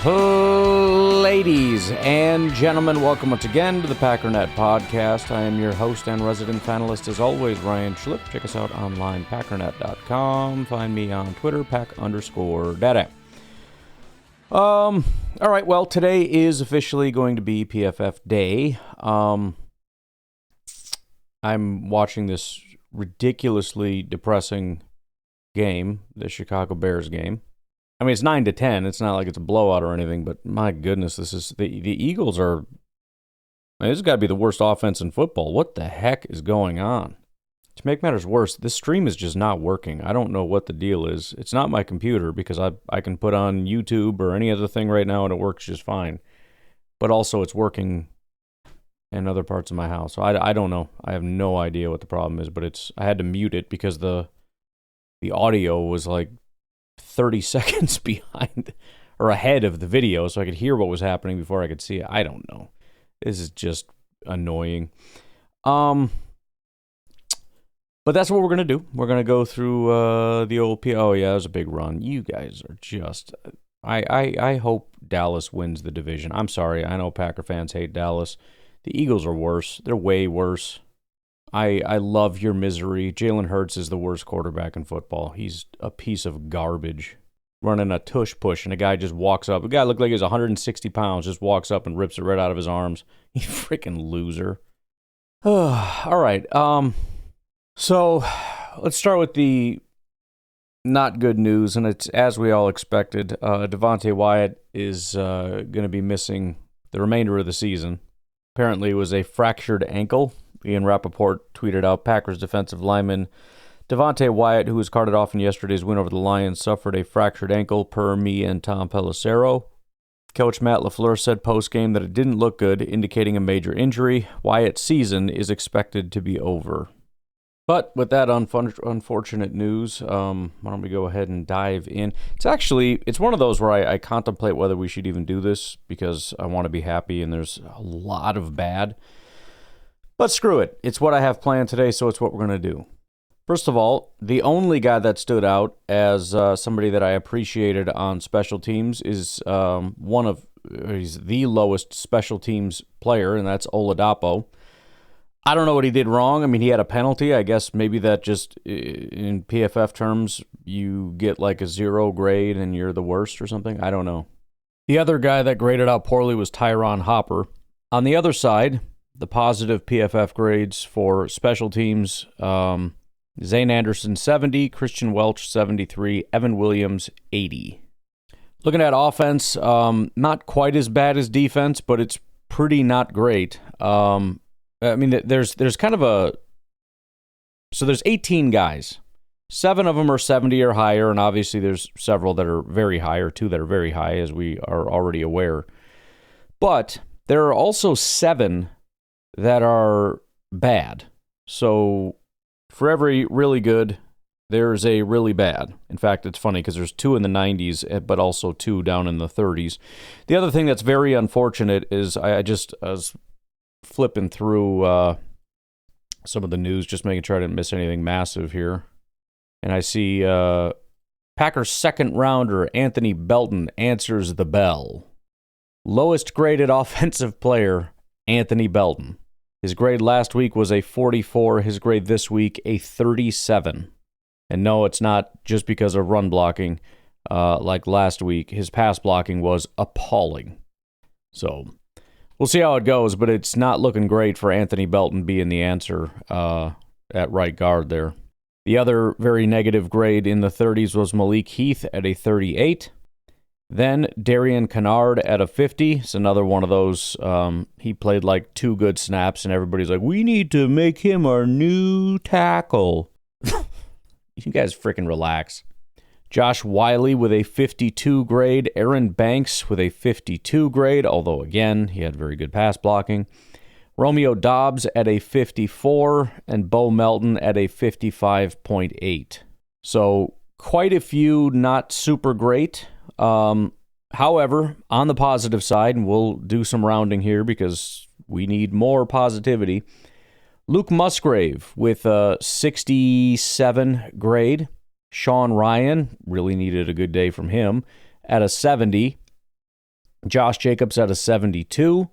Ladies and gentlemen, welcome once again to the Packernet Podcast. I am your host and resident panelist, as always, Ryan Schlipp. Check us out online, packernet.com. Find me on Twitter, pack_data. All right, well, today is officially going to be PFF Day. I'm watching this ridiculously depressing game, the Chicago Bears game. I mean, it's 9-10. It's not like it's a blowout or anything, but my goodness, this is the Eagles are. I mean, this has got to be the worst offense in football. What the heck is going on? To make matters worse, this stream is just not working. I don't know what the deal is. It's not my computer because I can put on YouTube or any other thing right now and it works just fine. But also, it's working in other parts of my house. So I don't know. I have no idea what the problem is, but I had to mute it because the audio was like 30 seconds behind or ahead of the video, so I could hear what was happening before I could see it. I don't know. This is just annoying. But that's what we're going to do. We're going to go through the old Oh, yeah, it was a big run. You guys are just... I hope Dallas wins the division. I'm sorry. I know Packer fans hate Dallas. The Eagles are worse. They're way worse. I love your misery. Jalen Hurts is the worst quarterback in football. He's a piece of garbage. Running a tush push, and a guy just walks up. A guy looked like he was 160 pounds, just walks up and rips it right out of his arms. You freaking loser. All right. So let's start with the not good news, and it's as we all expected. Devonte Wyatt is going to be missing the remainder of the season. Apparently it was a fractured ankle. Ian Rappaport tweeted out, Packers defensive lineman Devonte Wyatt, who was carted off in yesterday's win over the Lions, suffered a fractured ankle, per me and Tom Pelissero. Coach Matt LaFleur said post-game that it didn't look good, indicating a major injury. Wyatt's season is expected to be over. But with that unfortunate news, why don't we go ahead and dive in. It's one of those where I contemplate whether we should even do this because I want to be happy and there's a lot of bad. But screw it. It's what I have planned today, so it's what we're going to do. First of all, the only guy that stood out as somebody that I appreciated on special teams is he's the lowest special teams player, and that's Oladapo. I don't know what he did wrong. I mean, he had a penalty. I guess maybe that just, in PFF terms, you get like a 0 grade and you're the worst or something. I don't know. The other guy that graded out poorly was Tyron Hopper. On the other side, the positive PFF grades for special teams, Zane Anderson 70, Christian Welch 73, Evan Williams 80. Looking at offense, not quite as bad as defense, but it's pretty not great. I mean, there's kind of so there's 18 guys. 7 of them are 70 or higher, and obviously there's several that are very high, or 2 that are very high, as we are already aware. But there are also 7 that are bad. So for every really good, there's a really bad. In fact, it's funny because there's 2 in the 90s, but also 2 down in the 30s. The other thing that's very unfortunate is I was flipping through some of the news, just making sure I didn't miss anything massive here. And I see Packers second rounder Anthony Belton answers the bell. Lowest graded offensive player, Anthony Belton. His grade last week was a 44. His grade this week, a 37. And no, it's not just because of run blocking like last week. His pass blocking was appalling. So we'll see how it goes, but it's not looking great for Anthony Belton being the answer at right guard there. The other very negative grade in the 30s was Malik Heath at a 38. Then Darian Kennard at a 50. It's another one of those. He played like 2 good snaps, and everybody's like, we need to make him our new tackle. You guys freaking relax. Josh Wiley with a 52 grade. Aaron Banks with a 52 grade, although, again, he had very good pass blocking. Romeo Dobbs at a 54, and Bo Melton at a 55.8. So quite a few not super great. However, on the positive side, and we'll do some rounding here because we need more positivity, Luke Musgrave with a 67 grade. Sean Ryan, really needed a good day from him, at a 70. Josh Jacobs at a 72.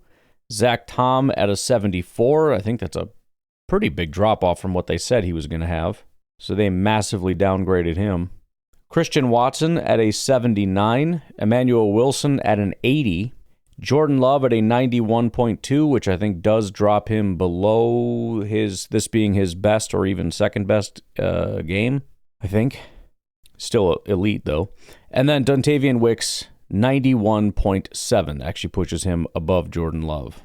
Zach Tom at a 74. I think that's a pretty big drop-off from what they said he was going to have. So they massively downgraded him. Christian Watson at a 79. Emmanuel Wilson at an 80. Jordan Love at a 91.2, which I think does drop him below this being his best or even second best game, I think. Still elite, though. And then Dontayvion Wicks, 91.7. Actually pushes him above Jordan Love.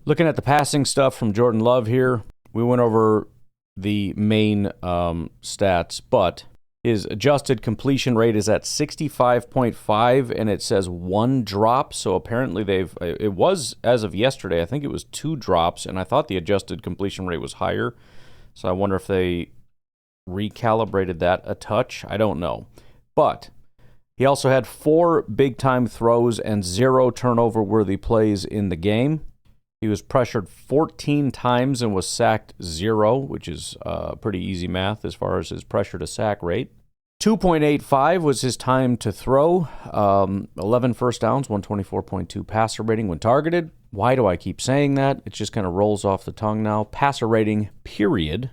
Looking at the passing stuff from Jordan Love here, we went over the main stats, but his adjusted completion rate is at 65.5, and it says 1 drop. So apparently it was, as of yesterday, I think it was 2 drops, and I thought the adjusted completion rate was higher. So I wonder if they recalibrated that a touch. I don't know. But he also had 4 big-time throws and 0 turnover-worthy plays in the game. He was pressured 14 times and was sacked 0, which is pretty easy math as far as his pressure to sack rate. 2.85 was his time to throw. 11 first downs, 124.2 passer rating when targeted. Why do I keep saying that? It just kind of rolls off the tongue now. Passer rating, period.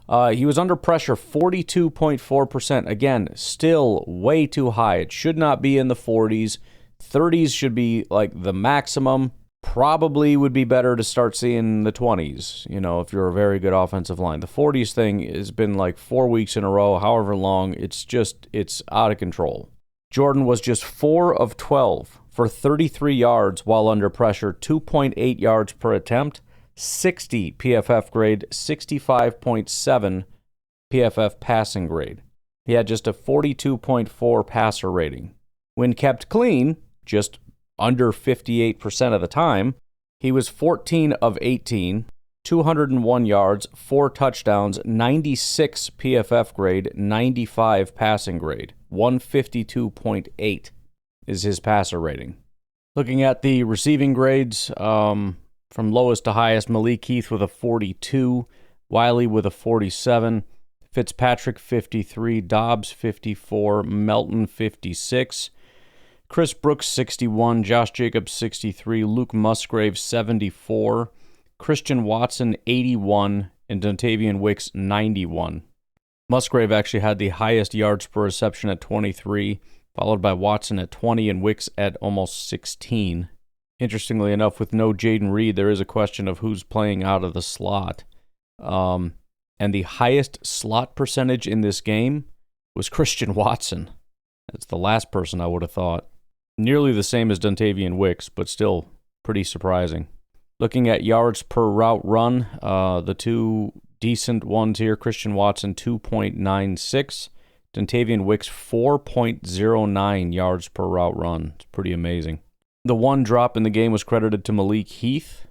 He was under pressure 42.4%. Again, still way too high. It should not be in the 40s. 30s should be like the maximum. Probably would be better to start seeing the 20s, if you're a very good offensive line. The 40s thing has been like 4 weeks in a row, however long. It's out of control. Jordan was just 4 of 12 for 33 yards while under pressure, 2.8 yards per attempt, 60 PFF grade, 65.7 PFF passing grade. He had just a 42.4 passer rating. When kept clean, just under 58% of the time, he was 14 of 18, 201 yards, 4 touchdowns, 96 PFF grade, 95 passing grade. 152.8 is his passer rating. Looking at the receiving grades, from lowest to highest, Malik Heath with a 42, Wiley with a 47, Fitzpatrick 53, Dobbs 54, Melton 56, Chris Brooks, 61, Josh Jacobs, 63, Luke Musgrave, 74, Christian Watson, 81, and Dontayvion Wicks, 91. Musgrave actually had the highest yards per reception at 23, followed by Watson at 20 and Wicks at almost 16. Interestingly enough, with no Jaden Reed, there is a question of who's playing out of the slot. And the highest slot percentage in this game was Christian Watson. That's the last person I would have thought. Nearly the same as Dontayvion Wicks, but still pretty surprising. Looking at yards per route run, the two decent ones here, Christian Watson 2.96, Dontayvion Wicks 4.09 yards per route run. It's pretty amazing. The one drop in the game was credited to Malik Heath.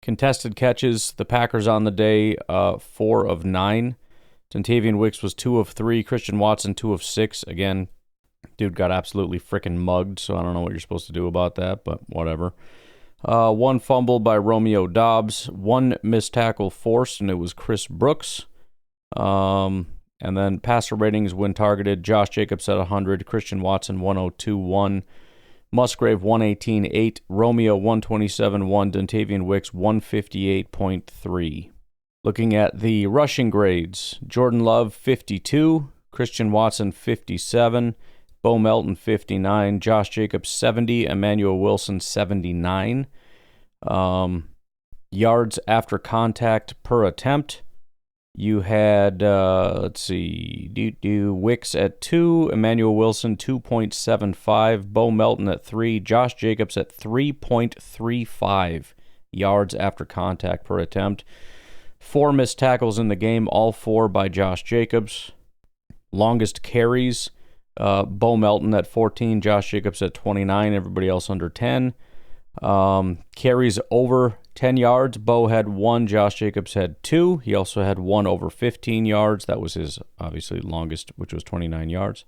Contested catches, the Packers on the day, 4 of 9. Dontayvion Wicks was 2 of 3. Christian Watson 2 of 6. Again, dude got absolutely freaking mugged, so I don't know what you're supposed to do about that, but whatever. 1 fumble by Romeo Dobbs, 1 missed tackle forced, and it was Chris Brooks. And then passer ratings when targeted, Josh Jacobs at 100, Christian Watson 102.1, Musgrave 118.8, Romeo 127.1, Dontayvion Wicks 158.3. Looking at the rushing grades, Jordan Love 52, Christian Watson 57, Bo Melton 59, Josh Jacobs 70, Emmanuel Wilson 79. Yards after contact per attempt, you had, Wicks at 2, Emmanuel Wilson 2.75, Bo Melton at 3, Josh Jacobs at 3.35 yards after contact per attempt. 4 missed tackles in the game, all 4 by Josh Jacobs. Longest carries, Bo Melton at 14, Josh Jacobs at 29, everybody else under 10. Carries over 10 yards, Bo had 1, Josh Jacobs had 2. He also had 1 over 15 yards. That was his, obviously, longest, which was 29 yards.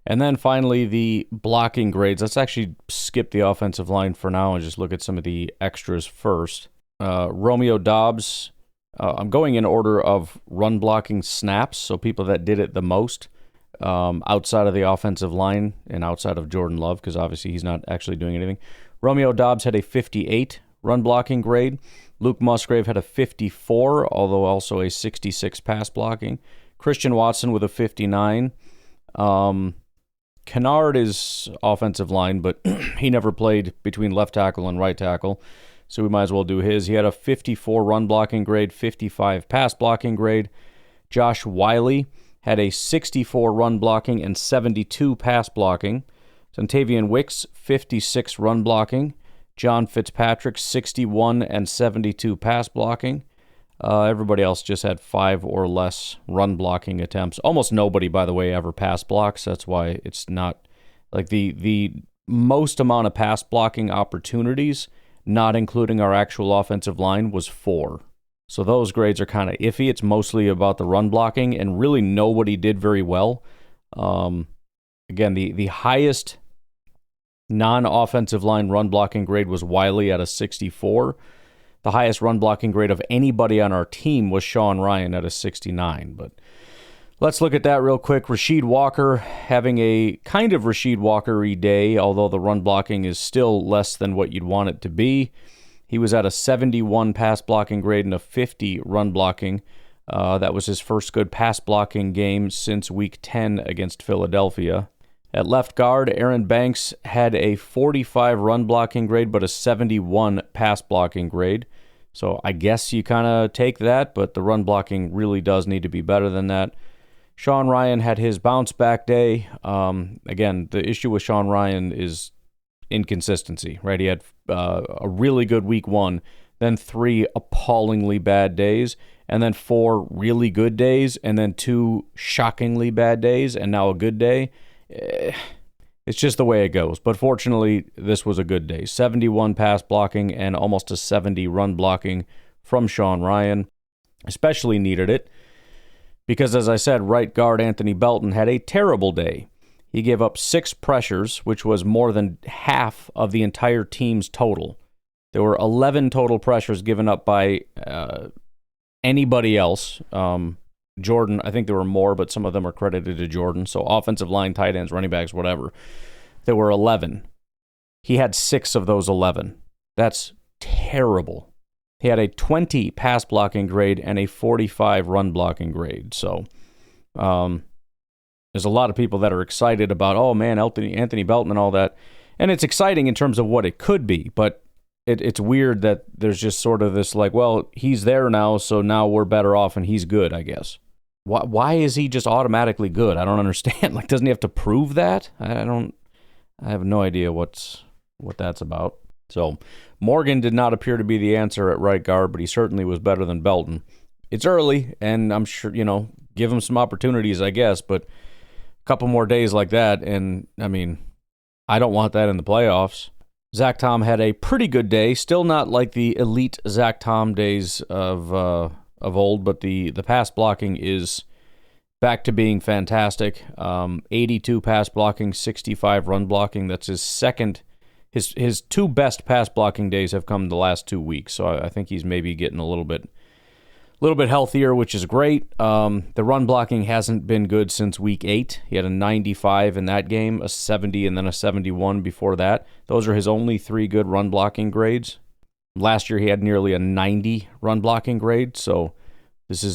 And then finally, the blocking grades. Let's actually skip the offensive line for now and just look at some of the extras first. Romeo Dobbs, I'm going in order of run blocking snaps, so people that did it the most. outside of the offensive line and outside of Jordan Love, because obviously he's not actually doing anything. Romeo Doubs had a 58 run blocking grade. Luke Musgrave had a 54, although also a 66 pass blocking. Christian Watson with a 59. Kennard is offensive line, but he never played between left tackle and right tackle, so we might as well do his. He had a 54 run blocking grade, 55 pass blocking grade. Josh Wiley had a 64 run blocking and 72 pass blocking. Dontayvion Wicks, 56 run blocking. John Fitzpatrick, 61 and 72 pass blocking. Everybody else just had 5 or less run blocking attempts. Almost nobody, by the way, ever pass blocks. That's why it's not like the most amount of pass blocking opportunities, not including our actual offensive line, was 4. So those grades are kind of iffy. It's mostly about the run blocking, and really nobody did very well. Again, the highest non-offensive line run blocking grade was Wiley at a 64. The highest run blocking grade of anybody on our team was Sean Ryan at a 69. But let's look at that real quick. Rasheed Walker having a kind of Rasheed Walker-y day, although the run blocking is still less than what you'd want it to be. He was at a 71 pass blocking grade and a 50 run blocking. That was his first good pass blocking game since Week 10 against Philadelphia. At left guard, Aaron Banks had a 45 run blocking grade, but a 71 pass blocking grade. So I guess you kind of take that, but the run blocking really does need to be better than that. Sean Ryan had his bounce back day. Again, the issue with Sean Ryan is inconsistency, right? He had a really good week 1, then 3 appallingly bad days, and then 4 really good days, and then 2 shockingly bad days, and now a good day. It's just the way it goes. But fortunately, this was a good day. 71 pass blocking and almost a 70 run blocking from Sean Ryan. Especially needed it because, as I said, right guard Anthony Belton had a terrible day. He gave up 6 pressures, which was more than half of the entire team's total. There were 11 total pressures given up by anybody else. Jordan, I think there were more, but some of them are credited to Jordan. So offensive line, tight ends, running backs, whatever. There were 11. He had 6 of those 11. That's terrible. He had a 20 pass blocking grade and a 45 run blocking grade. So there's a lot of people that are excited about, oh man, Anthony Belton and all that. And it's exciting in terms of what it could be, but it's weird that there's just sort of this like, well, he's there now, so now we're better off and he's good, I guess. Why is he just automatically good? I don't understand. Like, doesn't he have to prove that? I have no idea what that's about. So Morgan did not appear to be the answer at right guard, but he certainly was better than Belton. It's early, and I'm sure, give him some opportunities, I guess, but a couple more days like that, and, I mean, I don't want that in the playoffs. Zach Tom had a pretty good day, still not like the elite Zach Tom days of old, but the pass blocking is back to being fantastic. 82 pass blocking, 65 run blocking. That's his second. His 2 best pass blocking days have come the last 2 weeks, so I think he's maybe getting a little bit healthier, which is great. The run blocking hasn't been good since week 8. He had a 95 in that game, a 70, and then a 71 before that. Those are his only 3 good run blocking grades. Last year he had nearly a 90 run blocking grade, so this is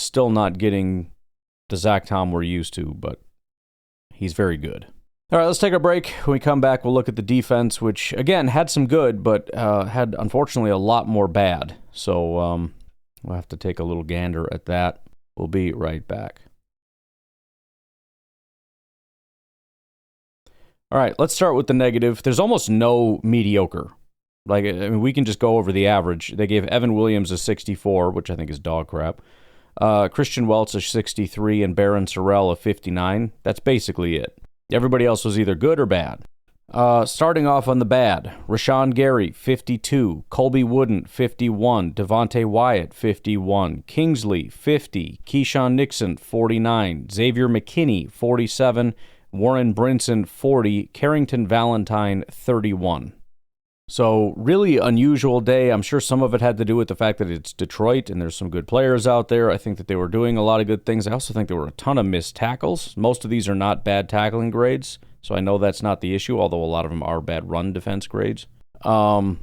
still not getting the Zach Tom we're used to, but he's very good. All right, let's take a break. When we come back, we'll look at the defense, which, again, had some good, but had, unfortunately, a lot more bad. So we'll have to take a little gander at that. We'll be right back. All right, let's start with the negative. There's almost no mediocre. Like, I mean, we can just go over the average. They gave Evan Williams a 64, which I think is dog crap. Christian Welch a 63, and Baron Sorrell a 59. That's basically it. Everybody else was either good or bad. Starting off on the bad, Rashawn Gary, 52. Colby Wooden, 51. Devonte Wyatt, 51. Kingsley, 50. Keyshawn Nixon, 49. Xavier McKinney, 47. Warren Brinson, 40. Carrington Valentine, 31. So really unusual day. I'm sure some of it had to do with the fact that it's Detroit and there's some good players out there. I think that they were doing a lot of good things. I also think there were a ton of missed tackles. Most of these are not bad tackling grades, so I know that's not the issue, although a lot of them are bad run defense grades. But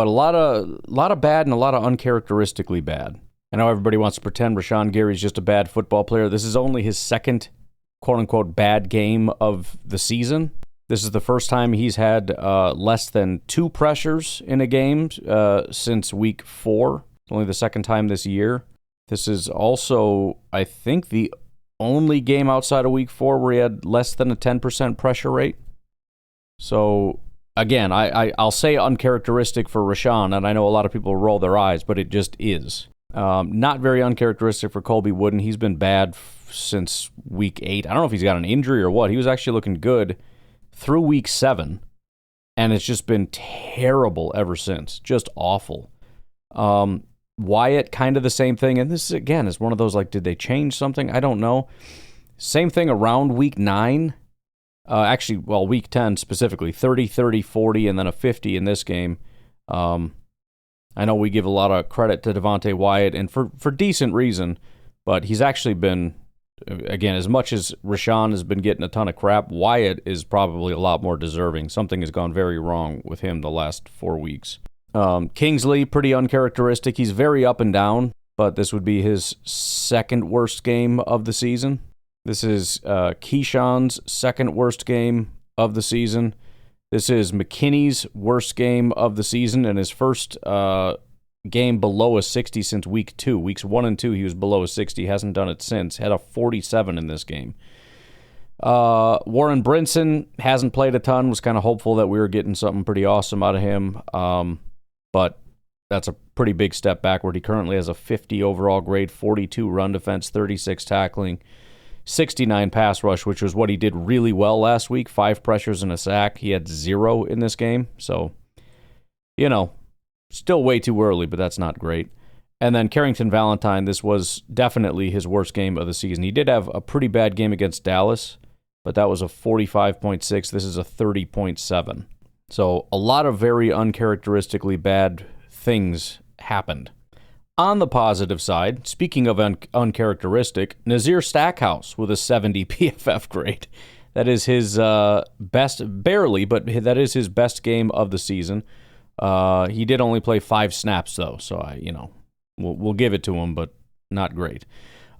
a lot of bad and a lot of uncharacteristically bad. I know everybody wants to pretend Rashawn Gary's just a bad football player. This is only his second quote-unquote bad game of the season. This is the first time he's had less than 2 pressures in a game since week 4. Only the second time this year. This is also, I think, the only game outside of week 4 where he had less than a 10% pressure rate. So, again, I'll say uncharacteristic for Rashawn, and I know a lot of people roll their eyes, but it just is. Not very uncharacteristic for Colby Wooden. He's been bad since week 8. I don't know if he's got an injury or what. He was actually looking good through week 7, and it's just been terrible ever since. Just awful. Wyatt, kind of the same thing, and this, again, is one of those, like, did they change something? I don't know. Same thing around week 9. Week 10 specifically. 30, 30, 40, and then a 50 in this game. I know we give a lot of credit to Devonte Wyatt, and for decent reason, but he's actually been, again, as much as Rashawn has been getting a ton of crap, Wyatt is probably a lot more deserving. Something has gone very wrong with him the last 4 weeks. Kingsley, pretty uncharacteristic. He's very up and down, but this would be his second worst game of the season. This is Keyshawn's second worst game of the season. This is McKinney's worst game of the season and his first game below a 60 since week 2. Weeks 1 and 2, he was below a 60. Hasn't done it since. Had a 47 in this game. Warren Brinson hasn't played a ton. Was kind of hopeful that we were getting something pretty awesome out of him. But that's a pretty big step backward. He currently has a 50 overall grade, 42 run defense, 36 tackling, 69 pass rush, which was what he did really well last week. 5 pressures and a sack. He had 0 in this game. So, still way too early, but that's not great. And then Carrington Valentine, this was definitely his worst game of the season. He did have a pretty bad game against Dallas, but that was a 45.6. This is a 30.7. So a lot of very uncharacteristically bad things happened. On the positive side, speaking of uncharacteristic, Nazir Stackhouse with a 70 PFF grade. That is his best, barely, but that is his best game of the season. He did only play 5 snaps, though, so we'll give it to him, but not great.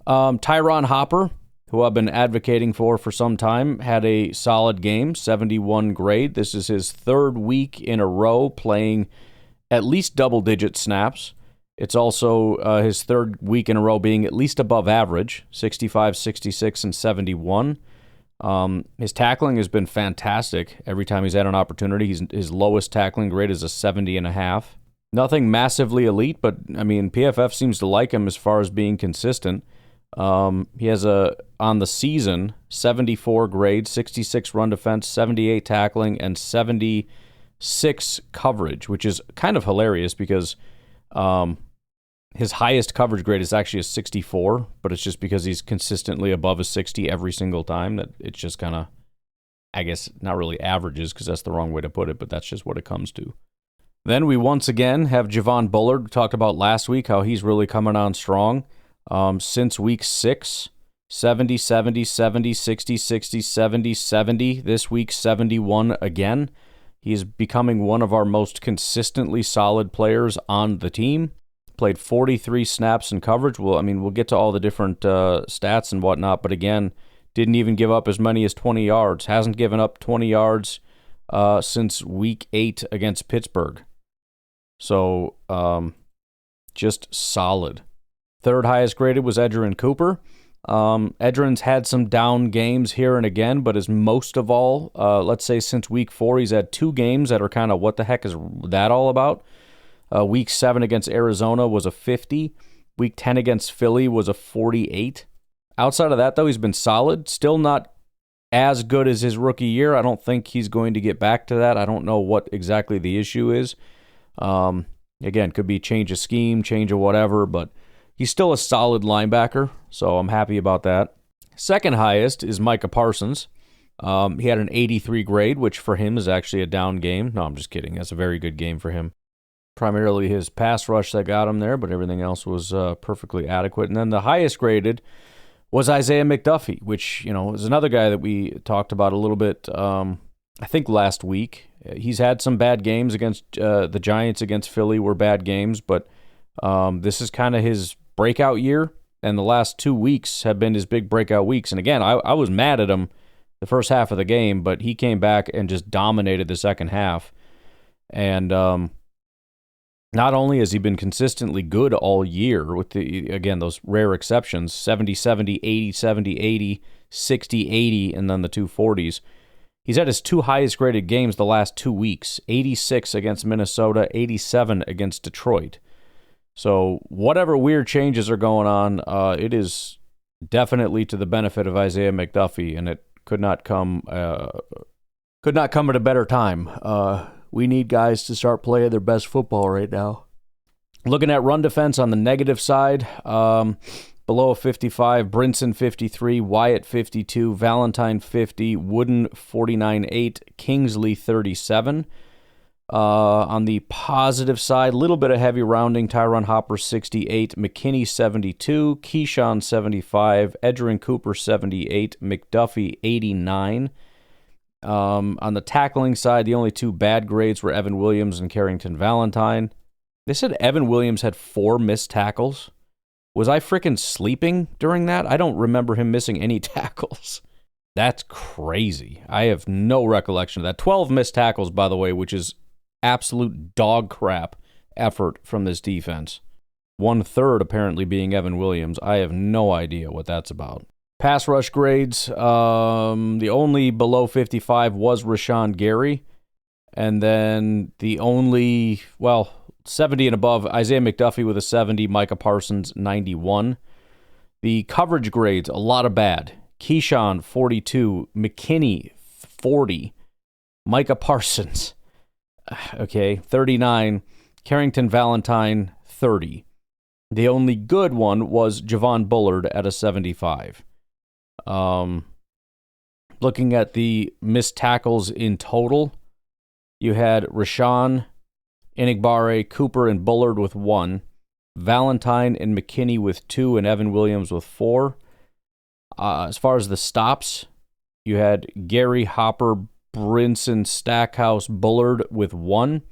Tyron Hopper, who I've been advocating for some time, had a solid game, 71 grade. This is his 3rd week in a row playing at least double-digit snaps. It's also his 3rd week in a row being at least above average, 65, 66, and 71. His tackling has been fantastic. Every time he's had an opportunity, his lowest tackling grade is a 70.5. Nothing massively elite, but, PFF seems to like him as far as being consistent. He has on the season, 74 grade, 66 run defense, 78 tackling, and 76 coverage, which is kind of hilarious because his highest coverage grade is actually a 64, but it's just because he's consistently above a 60 every single time that it's just kind of, I guess, not really averages because that's the wrong way to put it, but that's just what it comes to. Then we once again have Javon Bullard. We talked about last week how he's really coming on strong. Since week 6, 70, 70, 70, 60, 60, 70, 70. This week, 71 again. He is becoming one of our most consistently solid players on the team. Played 43 snaps in coverage. We'll get to all the different stats and whatnot, but again, didn't even give up as many as 20 yards. Hasn't given up 20 yards since week 8 against Pittsburgh. So, just solid. 3rd highest graded was Edgerrin Cooper. Edgerrin's had some down games here and again, but as most of all, let's say since week 4, he's had 2 games that are kind of what the heck is that all about. Week 7 against Arizona was a 50. Week 10 against Philly was a 48. Outside of that, though, he's been solid. Still not as good as his rookie year. I don't think he's going to get back to that. I don't know what exactly the issue is. Again, could be change of scheme, change of whatever, but he's still a solid linebacker, so I'm happy about that. Second highest is Micah Parsons. He had an 83 grade, which for him is actually a down game. No, I'm just kidding. That's a very good game for him. Primarily his pass rush that got him there, but everything else was perfectly adequate. And then the highest graded was Isaiah McDuffie, which, is another guy that we talked about a little bit, I think last week. He's had some bad games against the Giants, against Philly were bad games, but this is kind of his breakout year, and the last 2 weeks have been his big breakout weeks. And again, I was mad at him the first half of the game, but he came back and just dominated the second half. And not only has he been consistently good all year with those rare exceptions, 70-70, 80-70, 80, 60-80, and then the 240s. He's had his 2 highest graded games the last 2 weeks, 86 against Minnesota, 87 against Detroit. So whatever weird changes are going on, it is definitely to the benefit of Isaiah McDuffie, and it could not come at a better time. We need guys to start playing their best football right now. Looking at run defense on the negative side, below a 55, Brinson 53, Wyatt 52, Valentine 50, Wooden 49.8, Kingsley 37. On the positive side, a little bit of heavy rounding, Tyron Hopper 68, McKinney 72, Keyshawn 75, Edgerrin Cooper 78, McDuffie 89. On the tackling side, the only 2 bad grades were Evan Williams and Carrington Valentine. They said Evan Williams had 4 missed tackles. Was I freaking sleeping during that? I don't remember him missing any tackles. That's crazy. I have no recollection of that. 12 missed tackles, by the way, which is absolute dog crap effort from this defense. 1/3 apparently being Evan Williams. I have no idea what that's about. Pass rush grades, the only below 55 was Rashawn Gary. And then the only, 70 and above, Isaiah McDuffie with a 70, Micah Parsons 91. The coverage grades, a lot of bad. Keyshawn 42, McKinney 40, Micah Parsons 39, Carrington Valentine 30. The only good one was Javon Bullard at a 75. Looking at the missed tackles in total, you had Rashawn, Enigbare, Cooper, and Bullard with 1, Valentine and McKinney with 2, and Evan Williams with 4. As far as the stops, you had Gary, Hopper, Brinson, Stackhouse, Bullard with 1,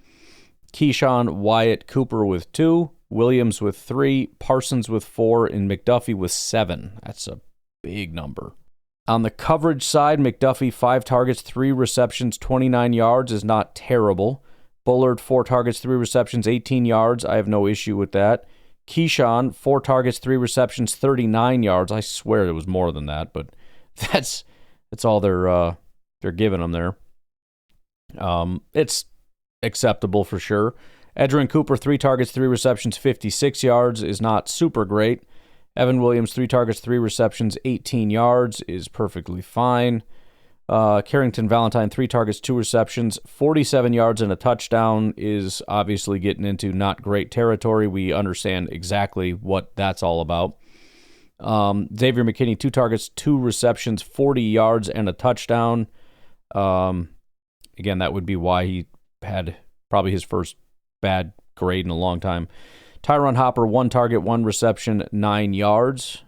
Keyshawn, Wyatt, Cooper with 2, Williams with 3, Parsons with 4, and McDuffie with 7. That's a big number. On the coverage side, McDuffie 5 targets, 3 receptions, 29 yards is not terrible. Bullard 4 targets, 3 receptions, 18 yards. I have no issue with that. Keyshawn 4 targets, 3 receptions, 39 yards. I swear it was more than that, but that's all they're giving them there. It's acceptable for sure. Edgerrin Cooper 3 targets, 3 receptions, 56 yards is not super great. Evan Williams 3 targets, 3 receptions, 18 yards is perfectly fine. Carrington Valentine 3 targets, 2 receptions, 47 yards and a touchdown is obviously getting into not great territory. We understand exactly what that's all about. Xavier McKinney 2 targets, 2 receptions, 40 yards and a touchdown. Again, that would be why he had probably his first bad grade in a long time. Tyron Hopper 1 target, 1 reception, 9 yards.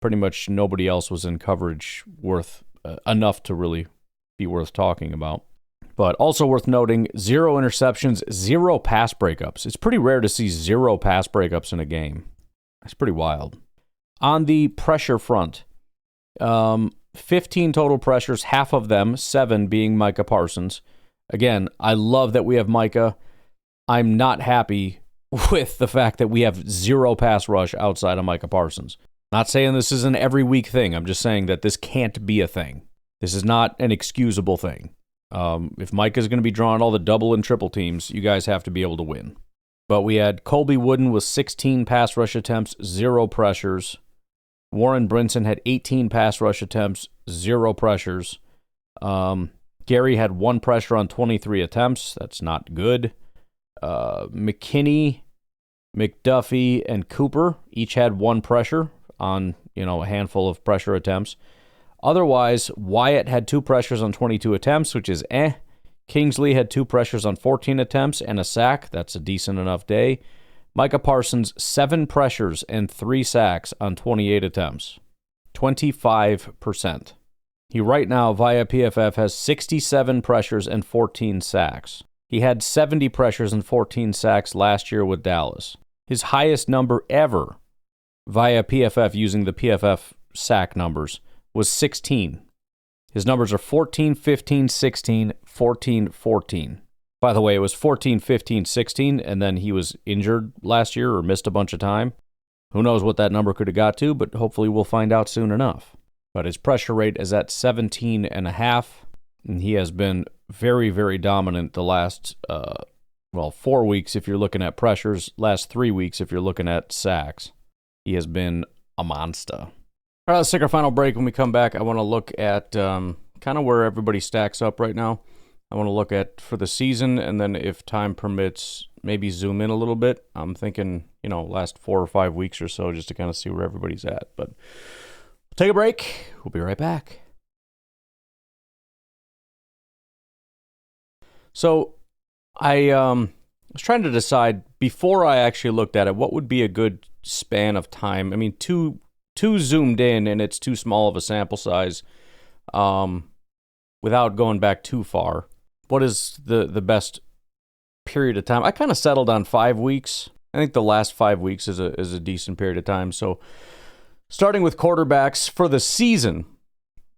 Pretty much nobody else was in coverage worth enough to really be worth talking about. But also worth noting, 0 interceptions, 0 pass breakups. It's pretty rare to see 0 pass breakups in a game. That's pretty wild. On the pressure front, 15 total pressures, half of them, 7 being Micah Parsons. Again, I love that we have Micah. I'm not happy with the fact that we have 0 pass rush outside of Micah Parsons. Not saying this is an every week thing. I'm just saying that this can't be a thing. This is not an excusable thing. If Micah's going to be drawing all the double and triple teams, you guys have to be able to win. But we had Colby Wooden with 16 pass rush attempts, 0 pressures. Warren Brinson had 18 pass rush attempts, 0 pressures. Gary had 1 pressure on 23 attempts. That's not good. McKinney, McDuffie, and Cooper each had 1 pressure on, a handful of pressure attempts. Otherwise, Wyatt had 2 pressures on 22 attempts, which is eh. Kingsley had 2 pressures on 14 attempts and a sack. That's a decent enough day. Micah Parsons, 7 pressures and 3 sacks on 28 attempts. 25%. He right now, via PFF, has 67 pressures and 14 sacks. He had 70 pressures and 14 sacks last year with Dallas. His highest number ever via PFF using the PFF sack numbers was 16. His numbers are 14, 15, 16, 14, 14. By the way, it was 14, 15, 16, and then he was injured last year or missed a bunch of time. Who knows what that number could have got to, but hopefully we'll find out soon enough. But his pressure rate is at 17.5, and he has been very, very dominant the last, 4 weeks if you're looking at pressures, last 3 weeks if you're looking at sacks. He has been a monster. All right, let's take our final break. When we come back, I want to look at kind of where everybody stacks up right now. I want to look at for the season, and then if time permits, maybe zoom in a little bit. I'm thinking, last 4 or 5 weeks or so, just to kind of see where everybody's at. But we'll take a break. We'll be right back. So I was trying to decide, before I actually looked at it, what would be a good span of time. I mean, too zoomed in, and it's too small of a sample size without going back too far. What is the best period of time? I kind of settled on 5 weeks. I think the last 5 weeks is a decent period of time. So starting with quarterbacks for the season,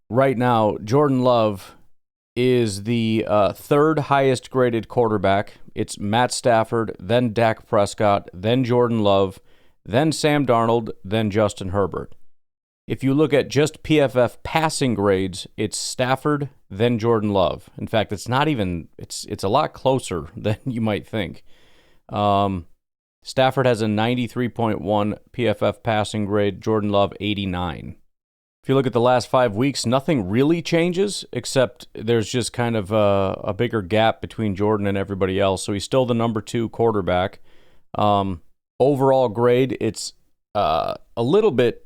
right now, Jordan Love is the third highest graded quarterback. It's Matt Stafford, then Dak Prescott, then Jordan Love, then Sam Darnold, then Justin Herbert. If you look at just PFF passing grades, it's Stafford, then Jordan Love. In fact, it's not even, it's a lot closer than you might think. Stafford has a 93.1 PFF passing grade, Jordan Love 89. If you look at the last 5 weeks, nothing really changes, except there's just kind of a bigger gap between Jordan and everybody else. So he's still the number 2 quarterback. Overall grade, it's a little bit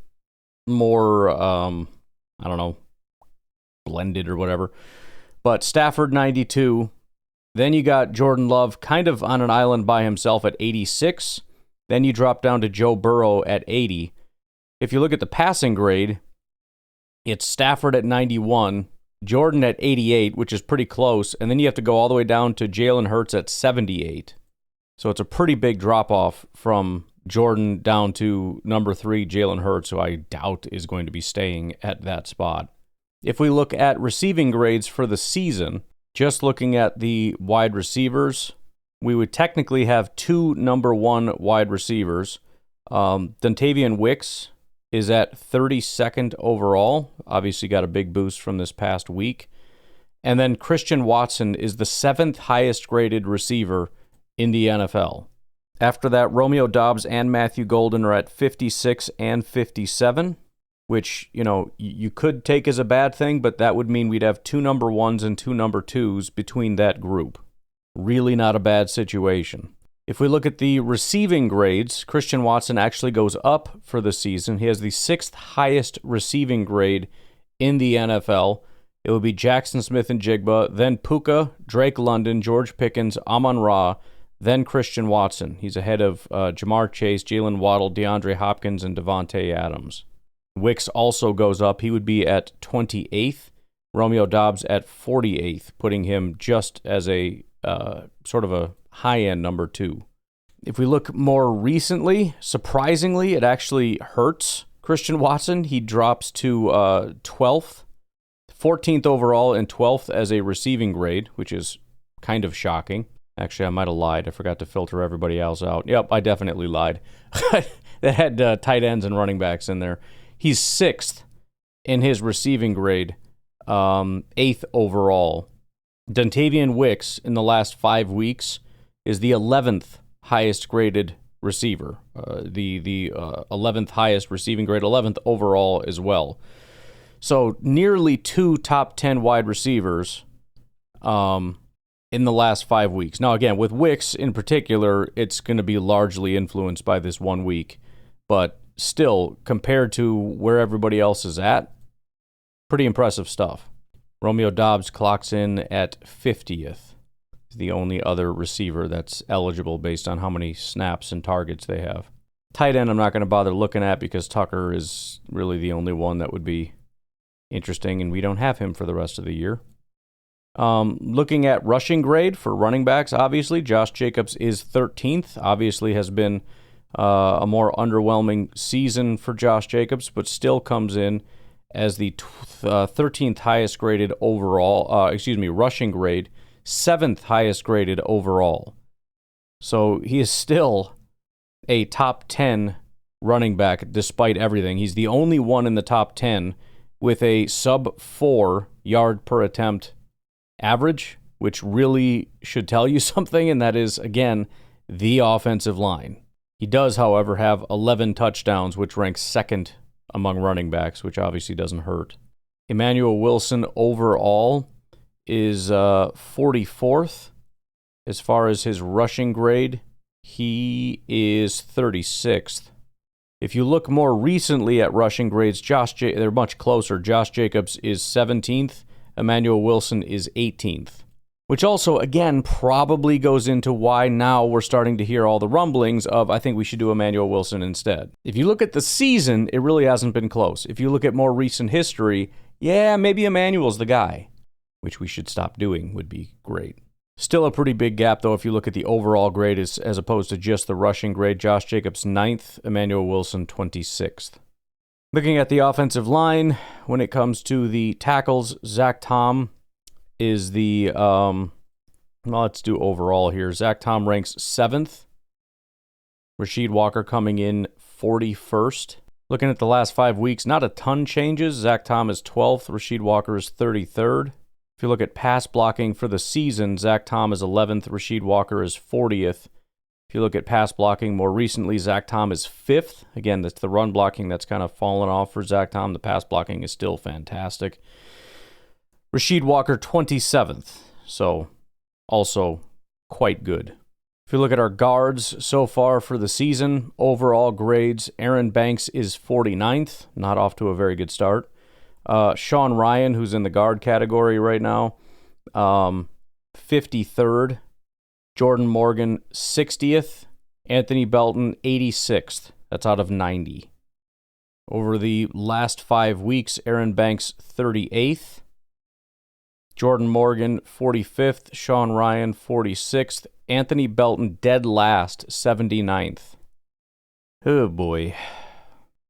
more, blended or whatever. But Stafford, 92. Then you got Jordan Love kind of on an island by himself at 86. Then you drop down to Joe Burrow at 80. If you look at the passing grade, it's Stafford at 91, Jordan at 88, which is pretty close, and then you have to go all the way down to Jalen Hurts at 78. So it's a pretty big drop-off from Jordan down to number 3, Jalen Hurts, who I doubt is going to be staying at that spot. If we look at receiving grades for the season, just looking at the wide receivers, we would technically have 2 number 1 wide receivers. Dontayvion Wicks is at 32nd overall. Obviously got a big boost from this past week. And then Christian Watson is the 7th highest graded receiver in the NFL. After that, Romeo Doubs and Matthew Golden are at 56 and 57, which, you could take as a bad thing, but that would mean we'd have 2 number 1s and 2 number 2s between that group. Really not a bad situation. If we look at the receiving grades, Christian Watson actually goes up for the season. He has the 6th highest receiving grade in the NFL. It would be Jackson Smith and Jigba, then Puka, Drake London, George Pickens, Amon-Ra, then Christian Watson. He's ahead of Jamar Chase, Jalen Waddle, DeAndre Hopkins, and Devontae Adams. Wicks also goes up. He would be at 28th. Romeo Doubs at 48th, putting him just as a sort of a high-end number 2. If we look more recently, surprisingly, it actually hurts Christian Watson. He drops to 12th, 14th overall, and 12th as a receiving grade, which is kind of shocking. Actually, I might have lied. I forgot to filter everybody else out. Yep, I definitely lied. That had tight ends and running backs in there. He's 6th in his receiving grade, 8th overall. Dontayvion Wicks in the last 5 weeks is the 11th highest graded receiver, the 11th highest receiving grade, 11th overall as well. So nearly 2 top 10 wide receivers in the last 5 weeks. Now, again, with Wicks in particular, it's going to be largely influenced by this 1 week. But still, compared to where everybody else is at, Pretty impressive stuff. Romeo Doubs clocks in at 50th. He's the only other receiver that's eligible based on how many snaps and targets they have. Tight end I'm not going to bother looking at because Tucker is really the only one that would be interesting, and we don't have him for the rest of the year. Looking at rushing grade for running backs, obviously, Josh Jacobs is 13th. Obviously has been a more underwhelming season for Josh Jacobs, but still comes in as the 13th highest graded overall, rushing grade, 7th highest graded overall. So he is still a top 10 running back despite everything. He's the only one in the top 10 with a sub 4 yard per attempt average, which really should tell you something, and that is, again, the offensive line. He does, however, have 11 touchdowns, which ranks second among running backs, which obviously doesn't hurt. Emmanuel Wilson overall is 44th. As far as his rushing grade, he is 36th. If you look more recently at rushing grades, they're much closer. Josh Jacobs is 17th. Emmanuel Wilson is 18th. Which also, again, probably goes into why now we're starting to hear all the rumblings of, I think we should do Emmanuel Wilson instead. If you look at the season, it really hasn't been close. If you look at more recent history, yeah, maybe Emmanuel's the guy, which we should stop doing would be great. Still a pretty big gap, though, if you look at the overall grade as opposed to just the rushing grade. Josh Jacobs 9th, Emmanuel Wilson 26th. Looking at the offensive line, when it comes to the tackles, Zach Tom is the, let's do overall here. Zach Tom ranks 7th. Rasheed Walker coming in 41st. Looking at the last 5 weeks, not a ton changes. Zach Tom is 12th. Rasheed Walker is 33rd. If you look at pass blocking for the season, Zach Tom is 11th. Rasheed Walker is 40th. If you look at pass blocking more recently, Zach Tom is 5th. Again, that's the run blocking that's kind of fallen off for Zach Tom. The pass blocking is still fantastic. Rasheed Walker 27th, so also quite good. If you look at our guards so far for the season, overall grades, Aaron Banks is 49th, not off to a very good start. Sean Ryan, who's in the guard category right now, 53rd. Jordan Morgan, 60th. Anthony Belton, 86th. That's out of 90. Over the last 5 weeks, Aaron Banks, 38th. Jordan Morgan, 45th. Sean Ryan, 46th. Anthony Belton, dead last, 79th. Oh, boy.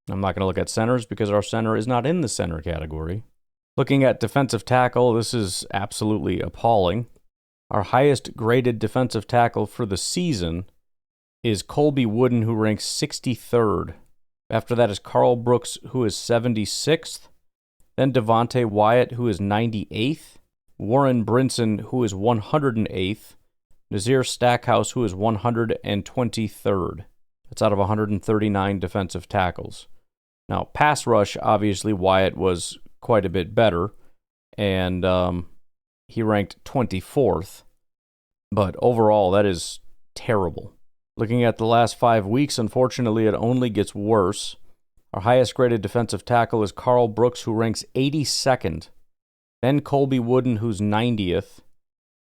I'm not going to look at centers because our center is not in the center category. Looking at defensive tackle, this is absolutely appalling. Our highest graded defensive tackle for the season is Colby Wooden, who ranks 63rd. After that is Carl Brooks, who is 76th. Then Devonte Wyatt, who is 98th. Warren Brinson, who is 108th. Nazir Stackhouse, who is 123rd. That's out of 139 defensive tackles. Now, pass rush, obviously, Wyatt was quite a bit better, and he ranked 24th. But overall, that is terrible. Looking at the last 5 weeks, unfortunately, it only gets worse. Our highest graded defensive tackle is Carl Brooks, who ranks 82nd. Then Colby Wooden, who's 90th.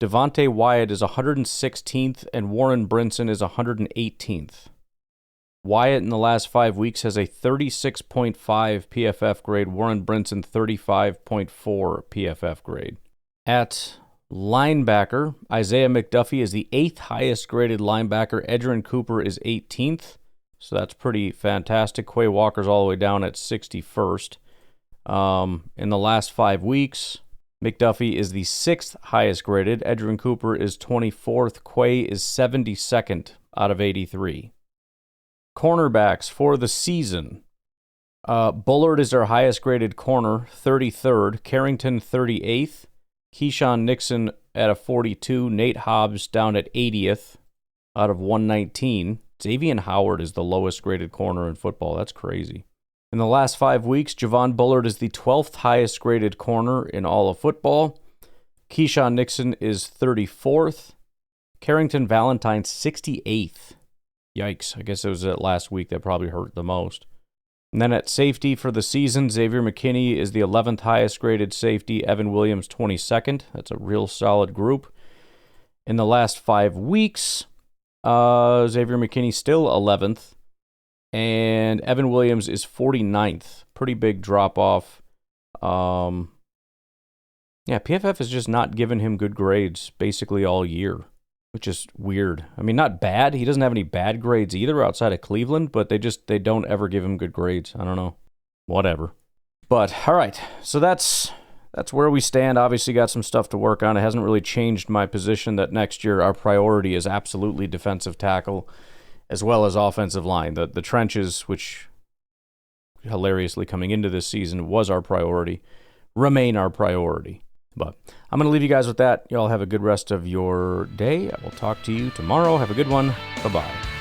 Devonte Wyatt is 116th, and Warren Brinson is 118th. Wyatt in the last 5 weeks has a 36.5 PFF grade. Warren Brinson, 35.4 PFF grade. At linebacker, Isaiah McDuffie is the 8th highest graded linebacker. Edgerrin Cooper is 18th, so that's pretty fantastic. Quay Walker's all the way down at 61st. In the last 5 weeks, McDuffie is the 6th highest graded. Edgerrin Cooper is 24th. Quay is 72nd out of 83. Cornerbacks for the season. Bullard is our highest graded corner, 33rd. Carrington, 38th. Keyshawn Nixon at a 42. Nate Hobbs down at 80th out of 119. Xavier Howard is the lowest graded corner in football. That's crazy. In the last 5 weeks, Javon Bullard is the 12th highest graded corner in all of football. Keyshawn Nixon is 34th. Carrington Valentine, 68th. Yikes. I guess it was that last week that probably hurt the most. And then at safety for the season, Xavier McKinney is the 11th highest graded safety, Evan Williams 22nd. That's a real solid group. In the last 5 weeks, Xavier McKinney still 11th, and Evan Williams is 49th. Pretty big drop-off. PFF has just not given him good grades basically all year, which is weird. I mean, not bad. He doesn't have any bad grades either outside of Cleveland, but they don't ever give him good grades. I don't know. Whatever. But, all right. So that's where we stand. Obviously got some stuff to work on. It hasn't really changed my position that next year our priority is absolutely defensive tackle as well as offensive line. The trenches, which hilariously coming into this season was our priority, remain our priority. But I'm going to leave you guys with that. Y'all have a good rest of your day. I will talk to you tomorrow. Have a good one. Bye-bye.